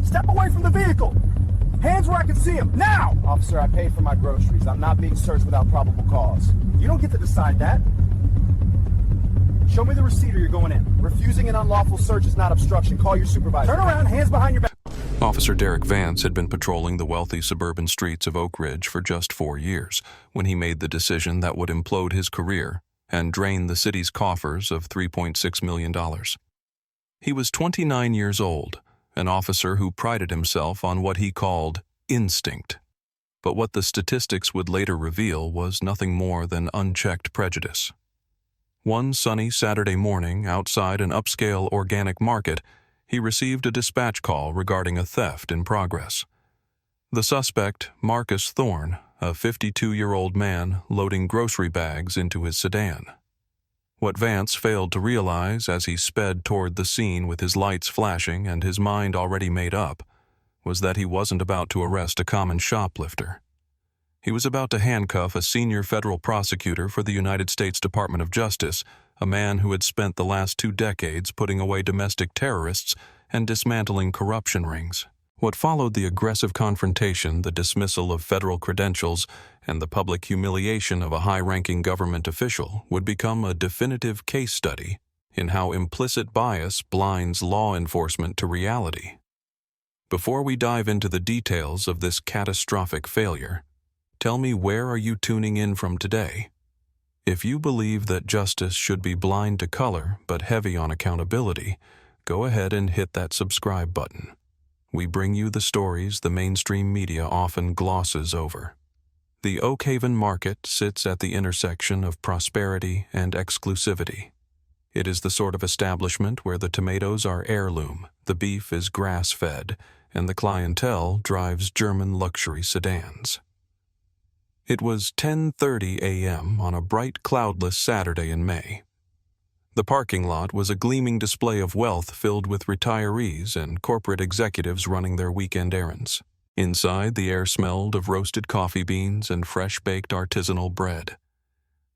Step away from the vehicle. Hands where I can see him. Now! Officer, I paid for my groceries. I'm not being searched without probable cause. You don't get to decide that. Show me the receipt or you're going in. Refusing an unlawful search is not obstruction. Call your supervisor. Turn around, hands behind your back. Officer Derek Vance had been patrolling the wealthy suburban streets of Oak Ridge for just 4 years when he made the decision that would implode his career and drain the city's coffers of $3.6 million. He was 29 years old, an officer who prided himself on what he called instinct. But what the statistics would later reveal was nothing more than unchecked prejudice. One sunny Saturday morning outside an upscale organic market, he received a dispatch call regarding a theft in progress. The suspect, Marcus Thorne, a 52-year-old man loading grocery bags into his sedan. What Vance failed to realize as he sped toward the scene with his lights flashing and his mind already made up was that he wasn't about to arrest a common shoplifter. He was about to handcuff a senior federal prosecutor for the United States Department of Justice, a man who had spent the last 2 decades putting away domestic terrorists and dismantling corruption rings. What followed the aggressive confrontation, the dismissal of federal credentials, and the public humiliation of a high-ranking government official would become a definitive case study in how implicit bias blinds law enforcement to reality. Before we dive into the details of this catastrophic failure, tell me, where are you tuning in from today? If you believe that justice should be blind to color but heavy on accountability, go ahead and hit that subscribe button. We bring you the stories the mainstream media often glosses over. The Oak Haven Market sits at the intersection of prosperity and exclusivity. It is the sort of establishment where the tomatoes are heirloom, the beef is grass-fed, and the clientele drives German luxury sedans. It was 10:30 a.m. on a bright, cloudless Saturday in May. The parking lot was a gleaming display of wealth filled with retirees and corporate executives running their weekend errands. Inside, the air smelled of roasted coffee beans and fresh-baked artisanal bread.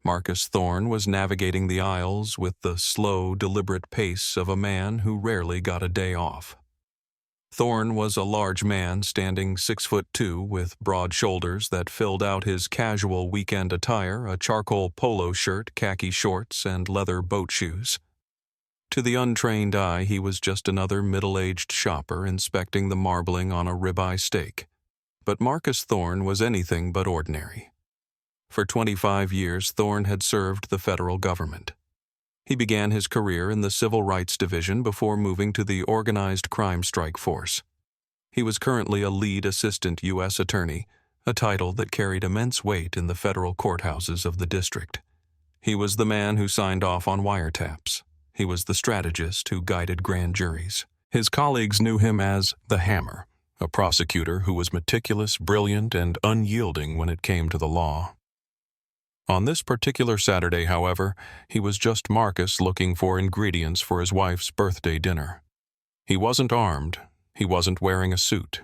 Marcus Thorne was navigating the aisles with the slow, deliberate pace of a man who rarely got a day off. Thorne was a large man standing 6'2" with broad shoulders that filled out his casual weekend attire, a charcoal polo shirt, khaki shorts, and leather boat shoes. To the untrained eye, he was just another middle-aged shopper inspecting the marbling on a ribeye steak. But Marcus Thorne was anything but ordinary. For 25 years, Thorne had served the federal government. He began his career in the Civil Rights Division before moving to the Organized Crime Strike Force. He was currently a lead assistant U.S. attorney, a title that carried immense weight in the federal courthouses of the district. He was the man who signed off on wiretaps. He was the strategist who guided grand juries. His colleagues knew him as the Hammer, a prosecutor who was meticulous, brilliant, and unyielding when it came to the law. On this particular Saturday, however, he was just Marcus looking for ingredients for his wife's birthday dinner. He wasn't armed. He wasn't wearing a suit.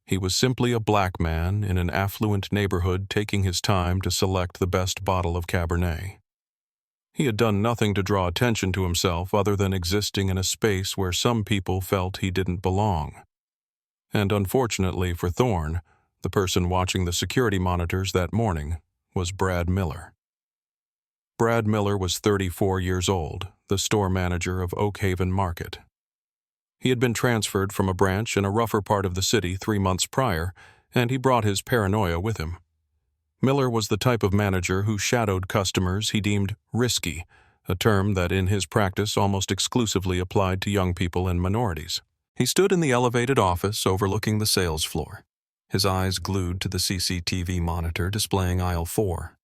He was simply a black man in an affluent neighborhood taking his time to select the best bottle of Cabernet. He had done nothing to draw attention to himself other than existing in a space where some people felt he didn't belong. And unfortunately for Thorne, the person watching the security monitors that morning was Brad Miller. Brad Miller was 34 years old, the store manager of Oak Haven Market. He had been transferred from a branch in a rougher part of the city 3 months prior, and he brought his paranoia with him. Miller was the type of manager who shadowed customers he deemed risky, a term that in his practice almost exclusively applied to young people and minorities. He stood in the elevated office overlooking the sales floor, his eyes glued to the CCTV monitor displaying aisle 4.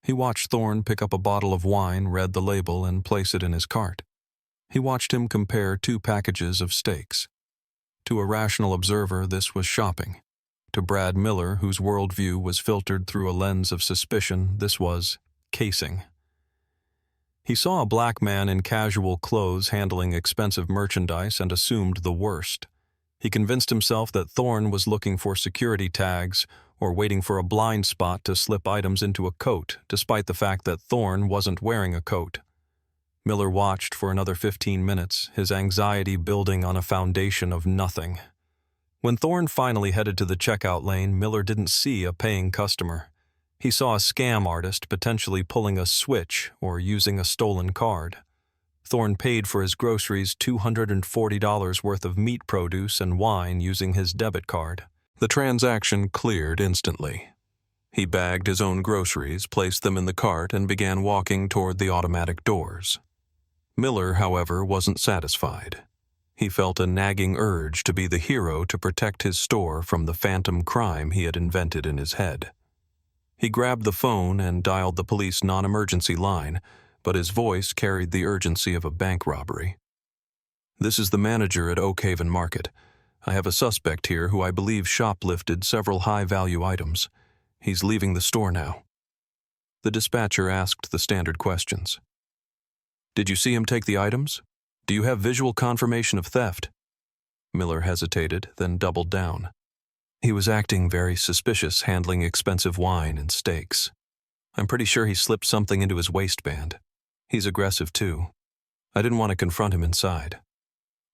He watched Thorne pick up a bottle of wine, read the label, and place it in his cart. He watched him compare 2 packages of steaks. To a rational observer, this was shopping. To Brad Miller, whose worldview was filtered through a lens of suspicion, this was casing. He saw a black man in casual clothes handling expensive merchandise and assumed the worst. He convinced himself that Thorne was looking for security tags or waiting for a blind spot to slip items into a coat, despite the fact that Thorne wasn't wearing a coat. Miller watched for another 15 minutes, his anxiety building on a foundation of nothing. When Thorne finally headed to the checkout lane, Miller didn't see a paying customer. He saw a scam artist potentially pulling a switch or using a stolen card. Thorne paid for his groceries $240 worth of meat produce and wine using his debit card. The transaction cleared instantly. He bagged his own groceries, placed them in the cart, and began walking toward the automatic doors. Miller, however, wasn't satisfied. He felt a nagging urge to be the hero to protect his store from the phantom crime he had invented in his head. He grabbed the phone and dialed the police non-emergency line, but his voice carried the urgency of a bank robbery. "This is the manager at Oakhaven Market. I have a suspect here who I believe shoplifted several high-value items. He's leaving the store now." The dispatcher asked the standard questions. "Did you see him take the items? Do you have visual confirmation of theft?" Miller hesitated, then doubled down. "He was acting very suspicious, handling expensive wine and steaks. I'm pretty sure he slipped something into his waistband. He's aggressive too. I didn't want to confront him inside."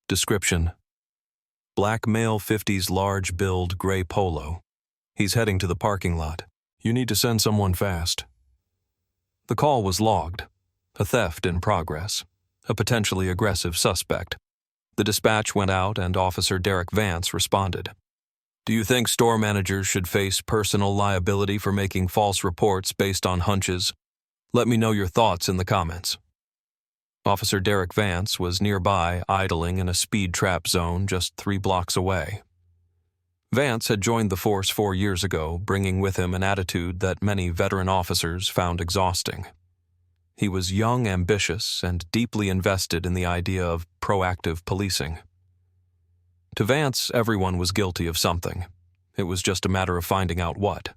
Description: black male, 50s, large build, gray polo. He's heading to the parking lot. You need to send someone fast. The call was logged. A theft in progress. A potentially aggressive suspect. The dispatch went out and Officer Derek Vance responded. "Do you think store managers should face personal liability for making false reports based on hunches? Let me know your thoughts in the comments." Officer Derek Vance was nearby, idling in a speed trap zone just 3 blocks away. Vance had joined the force 4 years ago, bringing with him an attitude that many veteran officers found exhausting. He was young, ambitious, and deeply invested in the idea of proactive policing. To Vance, everyone was guilty of something. It was just a matter of finding out what.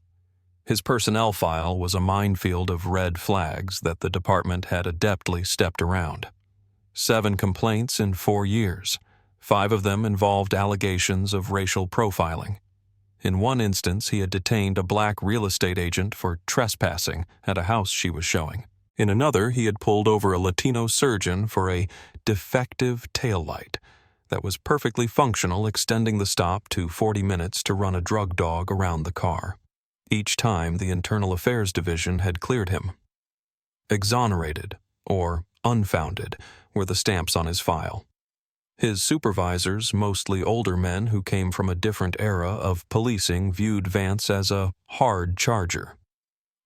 His personnel file was a minefield of red flags that the department had adeptly stepped around. 7 complaints in 4 years. 5 of them involved allegations of racial profiling. In one instance, he had detained a black real estate agent for trespassing at a house she was showing. In another, he had pulled over a Latino surgeon for a defective taillight that was perfectly functional, extending the stop to 40 minutes to run a drug dog around the car. Each time, the Internal Affairs Division had cleared him. Exonerated, or unfounded, were the stamps on his file. His supervisors, mostly older men who came from a different era of policing, viewed Vance as a hard charger.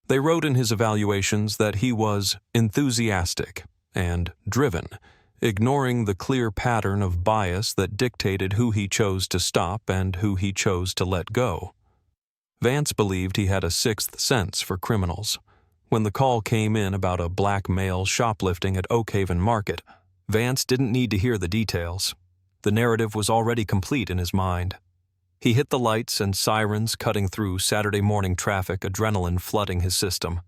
They wrote in his evaluations that he was enthusiastic and driven, ignoring the clear pattern of bias that dictated who he chose to stop and who he chose to let go. Vance believed he had a 6th sense for criminals. When the call came in about a black male shoplifting at Oakhaven Market, Vance didn't need to hear the details. The narrative was already complete in his mind. He hit the lights and sirens cutting through Saturday morning traffic, adrenaline flooding his system.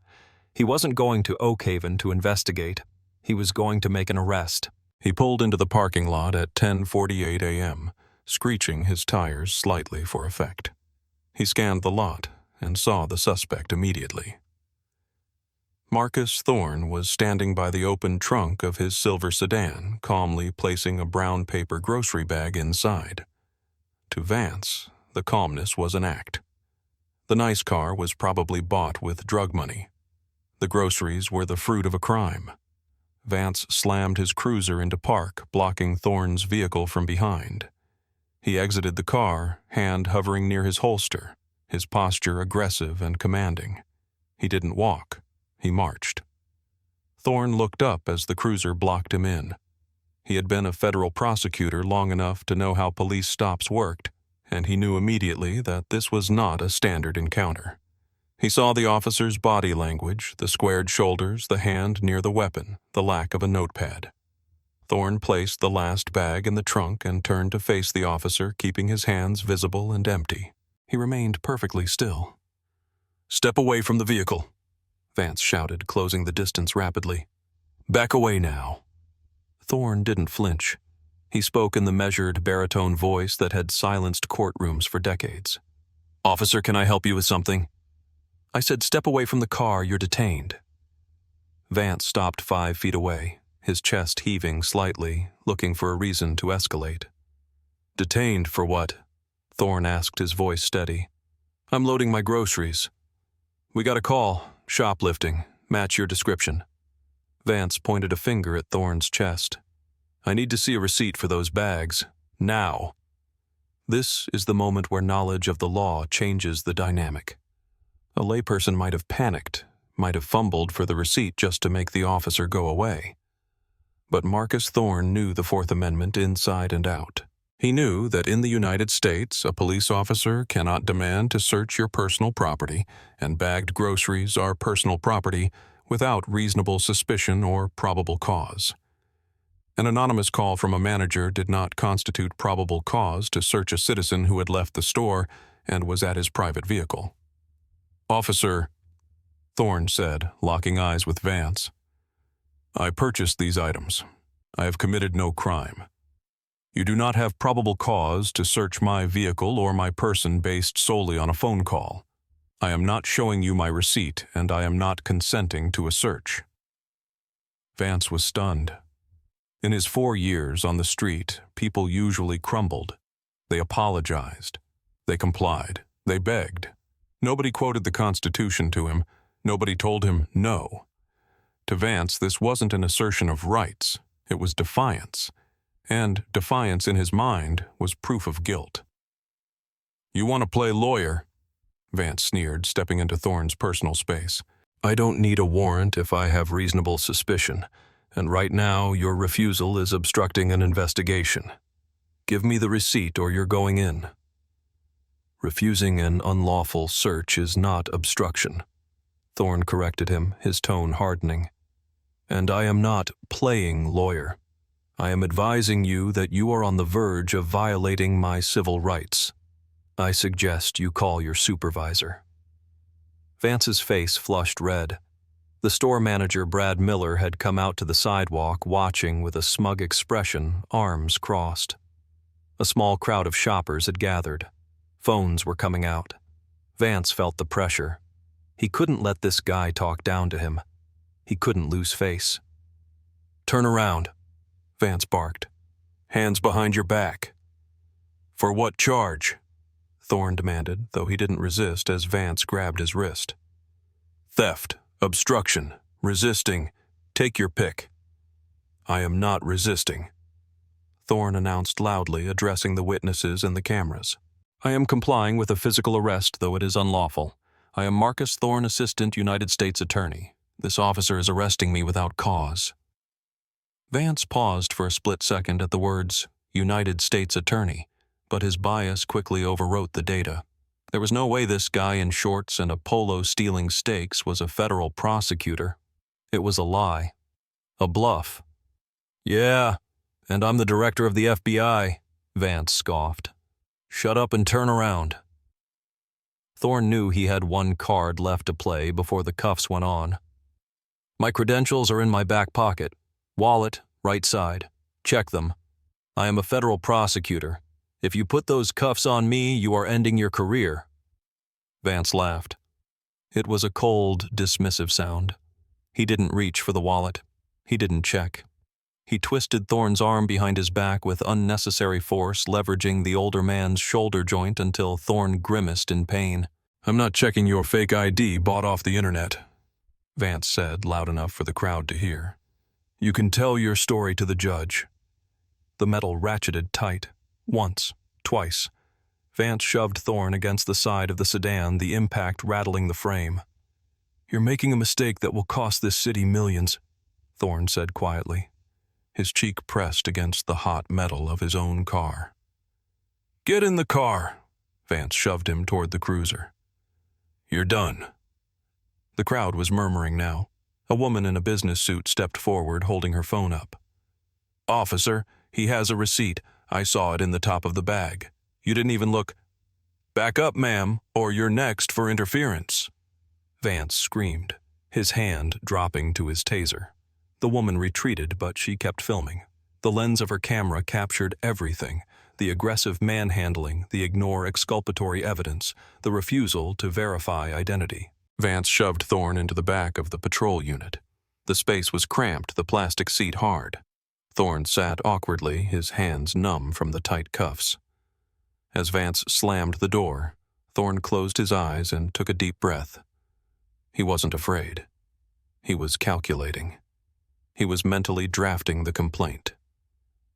He wasn't going to Oakhaven to investigate. He was going to make an arrest. He pulled into the parking lot at 10:48 a.m., screeching his tires slightly for effect. He scanned the lot and saw the suspect immediately. Marcus Thorne was standing by the open trunk of his silver sedan, calmly placing a brown paper grocery bag inside. To Vance, the calmness was an act. The nice car was probably bought with drug money. The groceries were the fruit of a crime. Vance slammed his cruiser into park, blocking Thorne's vehicle from behind. He exited the car, hand hovering near his holster, his posture aggressive and commanding. He didn't walk. He marched. Thorne looked up as the cruiser blocked him in. He had been a federal prosecutor long enough to know how police stops worked, and he knew immediately that this was not a standard encounter. He saw the officer's body language, the squared shoulders, the hand near the weapon, the lack of a notepad. Thorne placed the last bag in the trunk and turned to face the officer, keeping his hands visible and empty. He remained perfectly still. "Step away from the vehicle," Vance shouted, closing the distance rapidly. "Back away now." Thorne didn't flinch. He spoke in the measured baritone voice that had silenced courtrooms for decades. "Officer, can I help you with something?" "I said step away from the car, you're detained." Vance stopped 5 feet away, his chest heaving slightly, looking for a reason to escalate. "Detained for what?" Thorne asked, his voice steady. I'm loading my groceries. We got a call. Shoplifting. Match your description. Vance pointed a finger at Thorne's chest. I need to see a receipt for those bags. Now. This is the moment where knowledge of the law changes the dynamic. A layperson might have panicked, might have fumbled for the receipt just to make the officer go away. But Marcus Thorne knew the Fourth Amendment inside and out. He knew that in the United States, a police officer cannot demand to search your personal property, and bagged groceries are personal property, without reasonable suspicion or probable cause. An anonymous call from a manager did not constitute probable cause to search a citizen who had left the store and was at his private vehicle. Officer, Thorne said, locking eyes with Vance. I purchased these items. I have committed no crime. You do not have probable cause to search my vehicle or my person based solely on a phone call. I am not showing you my receipt, and I am not consenting to a search. Vance was stunned. In his 4 years on the street, people usually crumbled. They apologized. They complied. They begged. Nobody quoted the Constitution to him. Nobody told him no. To Vance, this wasn't an assertion of rights. It was defiance. And defiance in his mind was proof of guilt. You want to play lawyer? Vance sneered, stepping into Thorne's personal space. I don't need a warrant if I have reasonable suspicion, and right now your refusal is obstructing an investigation. Give me the receipt or you're going in. Refusing an unlawful search is not obstruction. Thorne corrected him, his tone hardening. And I am not playing lawyer. I am advising you that you are on the verge of violating my civil rights. I suggest you call your supervisor. Vance's face flushed red. The store manager, Brad Miller, had come out to the sidewalk, watching with a smug expression, arms crossed. A small crowd of shoppers had gathered. Phones were coming out. Vance felt the pressure. He couldn't let this guy talk down to him. He couldn't lose face. Turn around, Vance barked. Hands behind your back. For what charge? Thorne demanded, though he didn't resist as Vance grabbed his wrist. Theft, obstruction, resisting. Take your pick. I am not resisting, Thorne announced loudly, addressing the witnesses and the cameras. I am complying with a physical arrest, though it is unlawful. I am Marcus Thorne, Assistant United States Attorney. This officer is arresting me without cause. Vance paused for a split second at the words, United States Attorney, but his bias quickly overwrote the data. There was no way this guy in shorts and a polo stealing steaks was a federal prosecutor. It was a lie. A bluff. Yeah, and I'm the director of the FBI, Vance scoffed. Shut up and turn around. Thorne knew he had one card left to play before the cuffs went on. My credentials are in my back pocket. Wallet, right side. Check them. I am a federal prosecutor. If you put those cuffs on me, you are ending your career. Vance laughed. It was a cold, dismissive sound. He didn't reach for the wallet. He didn't check. He twisted Thorne's arm behind his back with unnecessary force, leveraging the older man's shoulder joint until Thorne grimaced in pain. I'm not checking your fake ID bought off the internet, Vance said, loud enough for the crowd to hear. You can tell your story to the judge. The metal ratcheted tight. Once, twice. Vance shoved Thorne against the side of the sedan, the impact rattling the frame. You're making a mistake that will cost this city millions, Thorne said quietly. His cheek pressed against the hot metal of his own car. Get in the car, Vance shoved him toward the cruiser. You're done. The crowd was murmuring now. A woman in a business suit stepped forward, holding her phone up. Officer, he has a receipt. I saw it in the top of the bag. You didn't even look. Back up, ma'am, or you're next for interference. Vance screamed, his hand dropping to his taser. The woman retreated, but she kept filming. The lens of her camera captured everything: the aggressive manhandling, the ignore exculpatory evidence, the refusal to verify identity. Vance shoved Thorne into the back of the patrol unit. The space was cramped, the plastic seat hard. Thorne sat awkwardly, his hands numb from the tight cuffs. As Vance slammed the door, Thorne closed his eyes and took a deep breath. He wasn't afraid. He was calculating. He was mentally drafting the complaint.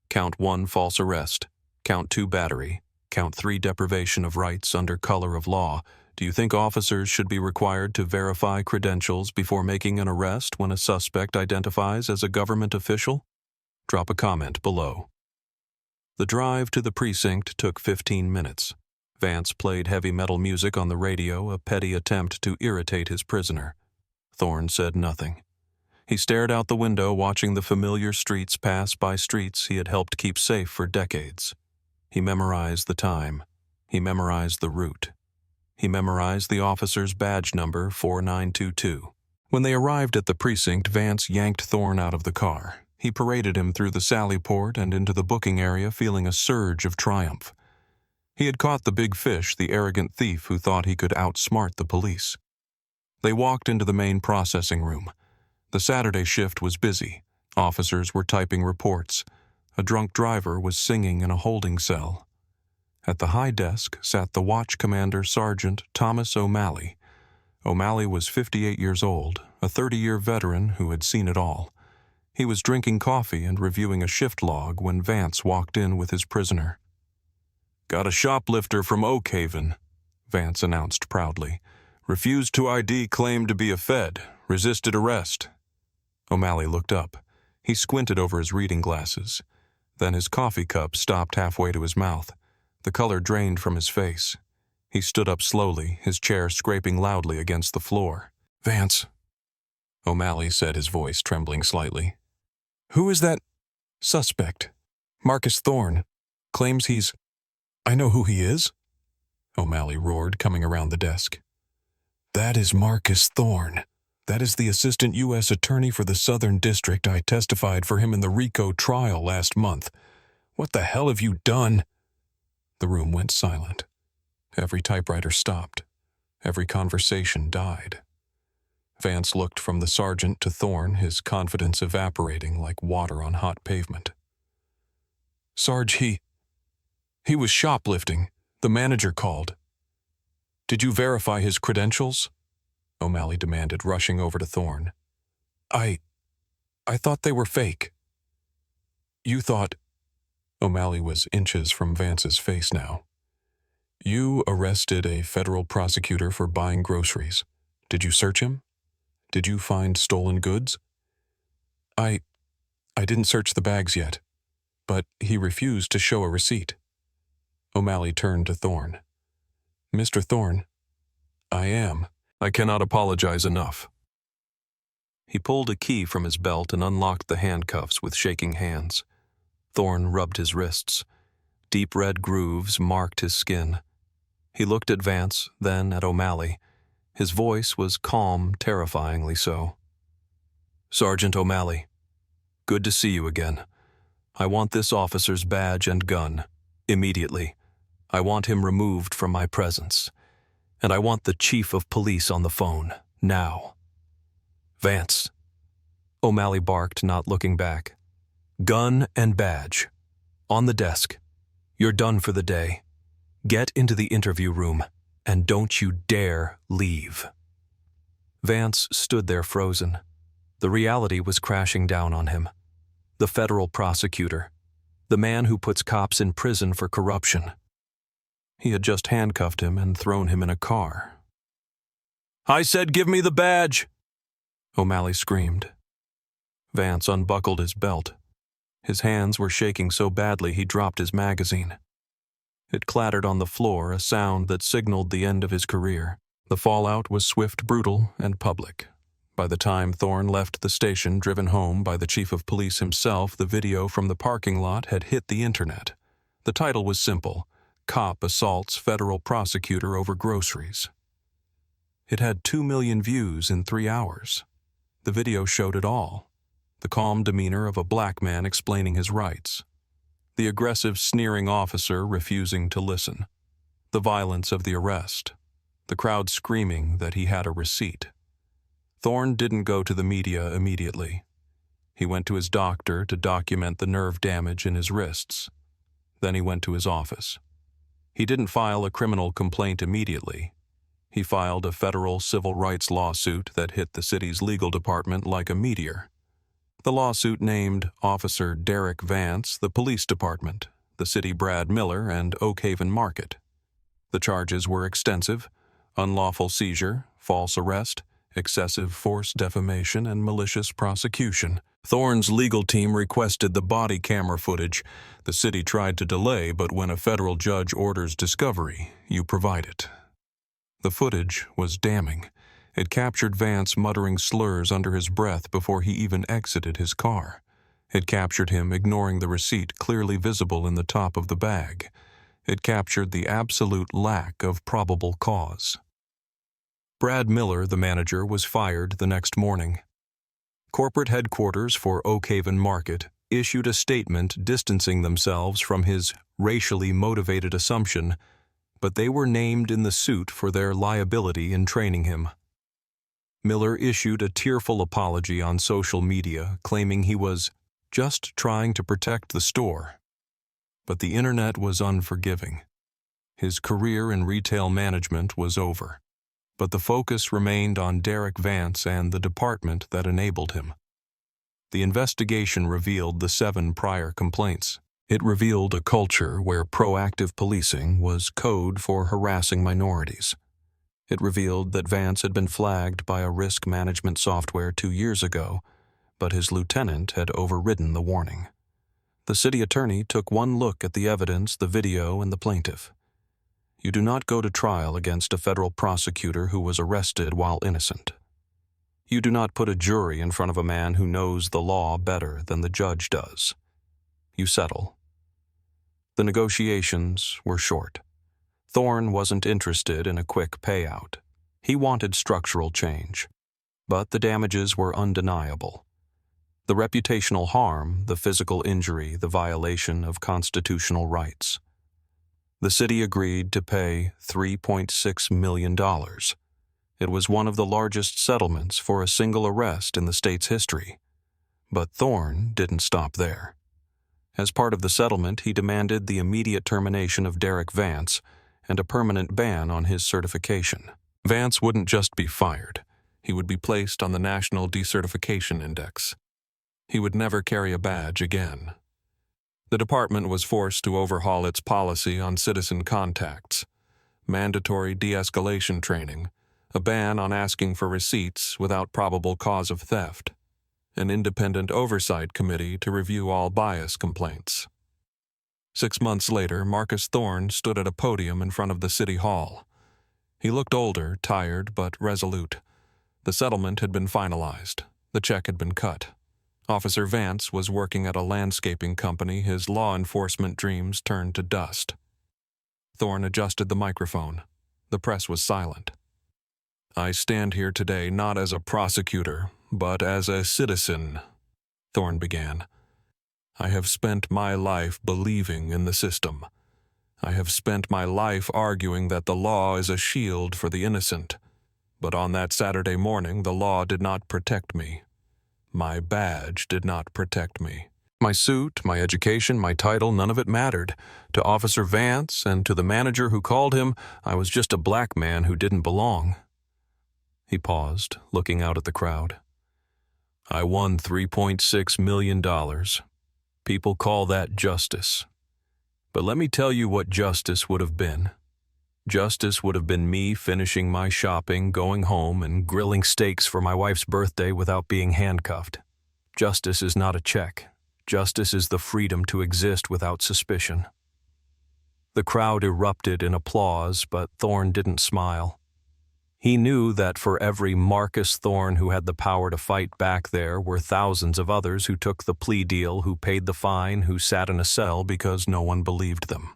Count 1, false arrest. Count 2, battery. Count 3, deprivation of rights under color of law. Do you think officers should be required to verify credentials before making an arrest when a suspect identifies as a government official? Drop a comment below. The drive to the precinct took 15 minutes. Vance played heavy metal music on the radio, a petty attempt to irritate his prisoner. Thorne said nothing. He stared out the window, watching the familiar streets pass by streets he had helped keep safe for decades. He memorized the time. He memorized the route. He memorized the officer's badge number, 4922. When they arrived at the precinct, Vance yanked Thorne out of the car. He paraded him through the sally port and into the booking area, feeling a surge of triumph. He had caught the big fish, the arrogant thief who thought he could outsmart the police. They walked into the main processing room. The Saturday shift was busy. Officers were typing reports. A drunk driver was singing in a holding cell. At the high desk sat the watch commander, Sergeant Thomas O'Malley. O'Malley was 58 years old, a 30-year veteran who had seen it all. He was drinking coffee and reviewing a shift log when Vance walked in with his prisoner. "Got a shoplifter from Oak Haven," Vance announced proudly. "Refused to ID, claimed to be a Fed, resisted arrest." O'Malley looked up. He squinted over his reading glasses. Then his coffee cup stopped halfway to his mouth. The color drained from his face. He stood up slowly, his chair scraping loudly against the floor. "Vance," O'Malley said, his voice trembling slightly. "Who is that suspect? Marcus Thorne. Claims he's... I know who he is," O'Malley roared, coming around the desk. "That is Marcus Thorne. That is the assistant U.S. attorney for the Southern District. I testified for him in the RICO trial last month. What the hell have you done?" The room went silent. Every typewriter stopped. Every conversation died. Vance looked from the sergeant to Thorne, his confidence evaporating like water on hot pavement. "Sarge, he was shoplifting. The manager called." "Did you verify his credentials?" O'Malley demanded, rushing over to Thorne. I thought they were fake." "You thought..." O'Malley was inches from Vance's face now. "You arrested a federal prosecutor for buying groceries. Did you search him? Did you find stolen goods?" I didn't search the bags yet, but he refused to show a receipt." O'Malley turned to Thorne. "Mr. Thorne, I am. I cannot apologize enough." He pulled a key from his belt and unlocked the handcuffs with shaking hands. Thorne rubbed his wrists. Deep red grooves marked his skin. He looked at Vance, then at O'Malley. His voice was calm, terrifyingly so. "Sergeant O'Malley, good to see you again. I want this officer's badge and gun, immediately. I want him removed from my presence. And I want the chief of police on the phone, now." "Vance," O'Malley barked, not looking back. "Gun and badge. On the desk. You're done for the day. Get into the interview room, and don't you dare leave." Vance stood there frozen. The reality was crashing down on him. The federal prosecutor. The man who puts cops in prison for corruption. He had just handcuffed him and thrown him in a car. "I said give me the badge!" O'Malley screamed. Vance unbuckled his belt. His hands were shaking so badly he dropped his magazine. It clattered on the floor, a sound that signaled the end of his career. The fallout was swift, brutal, and public. By the time Thorne left the station, driven home by the chief of police himself, the video from the parking lot had hit the internet. The title was simple: "Cop Assaults Federal Prosecutor Over Groceries." It had 2 million views in 3 hours. The video showed it all. The calm demeanor of a black man explaining his rights. The aggressive, sneering officer refusing to listen. The violence of the arrest. The crowd screaming that he had a receipt. Thorne didn't go to the media immediately. He went to his doctor to document the nerve damage in his wrists. Then he went to his office. He didn't file a criminal complaint immediately. He filed a federal civil rights lawsuit that hit the city's legal department like a meteor. The lawsuit named Officer Derek Vance the police department, the city Brad Miller, and Oak Haven Market. The charges were extensive: unlawful seizure, false arrest, excessive force defamation, and malicious prosecution. Thorne's legal team requested the body camera footage. The city tried to delay, but when a federal judge orders discovery, you provide it. The footage was damning. It captured Vance muttering slurs under his breath before he even exited his car. It captured him ignoring the receipt clearly visible in the top of the bag. It captured the absolute lack of probable cause. Brad Miller, the manager, was fired the next morning. Corporate headquarters for Oak Haven Market issued a statement distancing themselves from his racially motivated assumption, but they were named in the suit for their liability in training him. Miller issued a tearful apology on social media, claiming he was just trying to protect the store. But the internet was unforgiving. His career in retail management was over. But the focus remained on Derek Vance and the department that enabled him. The investigation revealed the 7 prior complaints. It revealed a culture where proactive policing was code for harassing minorities. It revealed that Vance had been flagged by a risk management software 2 years ago, but his lieutenant had overridden the warning. The city attorney took one look at the evidence, the video, and the plaintiff. You do not go to trial against a federal prosecutor who was arrested while innocent. You do not put a jury in front of a man who knows the law better than the judge does. You settle. The negotiations were short. Thorne wasn't interested in a quick payout. He wanted structural change. But the damages were undeniable. The reputational harm, the physical injury, the violation of constitutional rights. The city agreed to pay $3.6 million. It was one of the largest settlements for a single arrest in the state's history. But Thorne didn't stop there. As part of the settlement, he demanded the immediate termination of Derek Vance and a permanent ban on his certification. Vance wouldn't just be fired. He would be placed on the National Decertification Index. He would never carry a badge again. The department was forced to overhaul its policy on citizen contacts, mandatory de-escalation training, a ban on asking for receipts without probable cause of theft, an independent oversight committee to review all bias complaints. 6 months later, Marcus Thorne stood at a podium in front of the city hall. He looked older, tired, but resolute. The settlement had been finalized. The check had been cut. Officer Vance was working at a landscaping company. His law enforcement dreams turned to dust. Thorne adjusted the microphone. The press was silent. I stand here today not as a prosecutor, but as a citizen, Thorne began. I have spent my life believing in the system. I have spent my life arguing that the law is a shield for the innocent. But on that Saturday morning, the law did not protect me. My badge did not protect me. My suit, my education, my title, none of it mattered. To Officer Vance and to the manager who called him, I was just a black man who didn't belong. He paused, looking out at the crowd. I won $3.6 million. People call that justice. But let me tell you what justice would have been. Justice would have been me finishing my shopping, going home, and grilling steaks for my wife's birthday without being handcuffed. Justice is not a check. Justice is the freedom to exist without suspicion. The crowd erupted in applause, but Thorne didn't smile. He knew that for every Marcus Thorne who had the power to fight back there were thousands of others who took the plea deal, who paid the fine, who sat in a cell because no one believed them.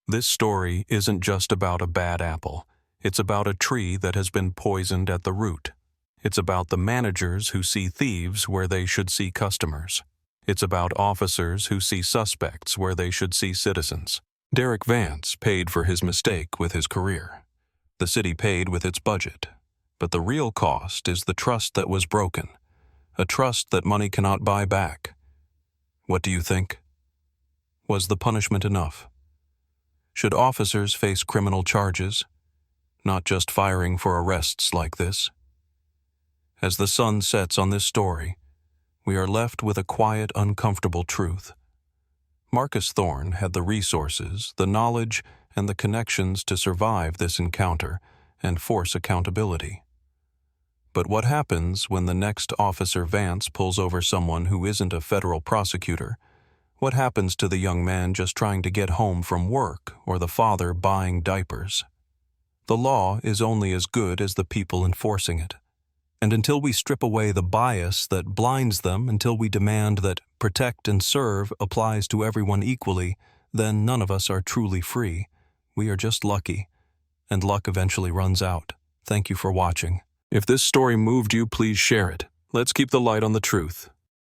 This story isn't just about a bad apple. It's about a tree that has been poisoned at the root. It's about the managers who see thieves where they should see customers. It's about officers who see suspects where they should see citizens. Derek Vance paid for his mistake with his career. The city paid with its budget. But the real cost is the trust that was broken, a trust that money cannot buy back. What do you think? Was the punishment enough? Should officers face criminal charges? Not just firing for arrests like this. As the sun sets on this story, we are left with a quiet, uncomfortable truth. Marcus Thorne had the resources, the knowledge, and the connections to survive this encounter and force accountability. But what happens when the next Officer Vance pulls over someone who isn't a federal prosecutor? What happens to the young man just trying to get home from work or the father buying diapers? The law is only as good as the people enforcing it. And until we strip away the bias that blinds them, until we demand that protect and serve applies to everyone equally, then none of us are truly free. We are just lucky, and luck eventually runs out. Thank you for watching. If this story moved you, please share it. Let's keep the light on the truth.